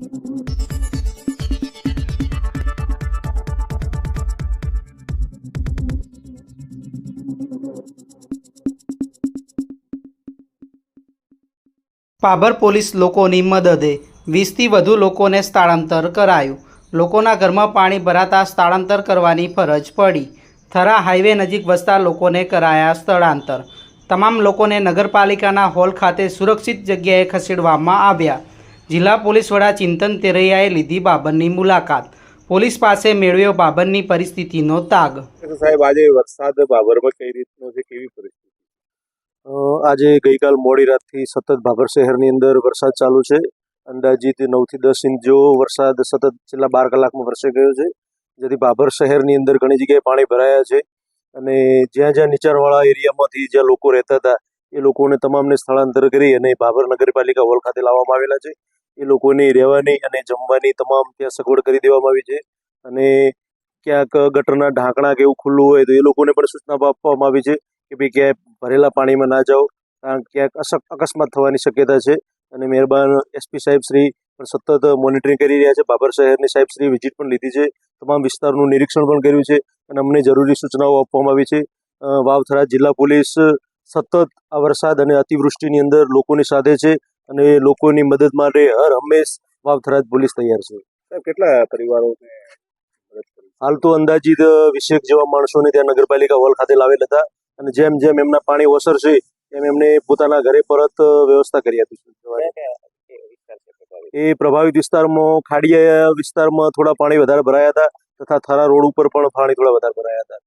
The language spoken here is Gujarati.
પાભર પોલીસ લોકોની મદદે 20થી વધુ લોકોને સ્થળાંતર કરાયું। લોકોના ઘરમાં પાણી ભરાતા સ્થળાંતર કરવાની ફરજ પડી। થરા હાઈવે નજીક વસતા લોકોને કરાયા સ્થળાંતર। તમામ લોકોને નગરપાલિકાના હોલ ખાતે સુરક્ષિત જગ્યાએ ખસેડવામાં આવ્યા। જિલ્લા પોલીસ વડા ચિંતન તેરૈયાએ લીધી બાબરની મુલાકાત। પોલીસ પાસે મેળવ્યો બાબરની પરિસ્થિતિનો તાગ। સાહેબ, આજે વરસાદ બાબરમાં કઈ રીતનો છે, કેવી પરિસ્થિતિ? આજે ગઈકાલ મોડી રાતથી સતત બાબર શહેરની અંદર વરસાદ ચાલુ છે। અંદાજિત 9 થી 10 ઇંચ જેવો વરસાદ સતત છેલ્લા 12 કલાકમાં વરસી ગયો છે, જેથી બાબર શહેરની અંદર ઘણી જગ્યાએ પાણી ભરાયા છે અને જ્યાં જ્યાં નીચાણવાળા એરિયામાંથી જ્યાં લોકો રહેતા હતા એ લોકોને તમામને સ્થળાંતર કરી અને બાબર નગરપાલિકા હોલ ખાતે લાવવામાં આવેલા છે। એ લોકોની રહેવાની અને જમવાની તમામ ત્યાં સગવડ કરી દેવામાં આવી છે અને ક્યાંક ગટરના ઢાંકણા કે એવું ખુલ્લું હોય તો એ લોકોને પણ સૂચના આપવામાં આવી છે કે ભાઈ ક્યાંય ભરેલા પાણીમાં ના જાઓ, કારણ ક્યાંક અકસ્માત થવાની શક્યતા છે। અને મહેરબાન એસપી સાહેબ શ્રી પણ સતત મોનિટરિંગ કરી રહ્યા છે। બાબર શહેરની સાહેબ શ્રી વિઝિટ પણ લીધી છે, તમામ વિસ્તારનું નિરીક્ષણ પણ કર્યું છે અને અમને જરૂરી સૂચનાઓ આપવામાં આવી છે। વાવથરા જિલ્લા પોલીસ સતત આ વરસાદ અને અતિવૃષ્ટિની અંદર લોકોની સાથે છે અને લોકોની મદદ માટે હર હંમેશ વાવથરા પોલીસ તૈયાર છે। સાહેબ, કેટલા પરિવારોને મદદ કરી? હાલ તો અંદાજિત 20 જેવા માણસોને ત્યાં નગરપાલિકા હોલ ખાતે લાવેલ હતા અને જેમ જેમ એમના પાણી ઓસરશે એમ એમને પોતાના ઘરે પરત વ્યવસ્થા કરી આપી છે। એ પ્રભાવિત વિસ્તારમાં ખાડીયા વિસ્તારમાં થોડા પાણી વધારે ભરાયા હતા તથા થરા રોડ ઉપર પણ પાણી થોડા વધારે ભરાયા હતા।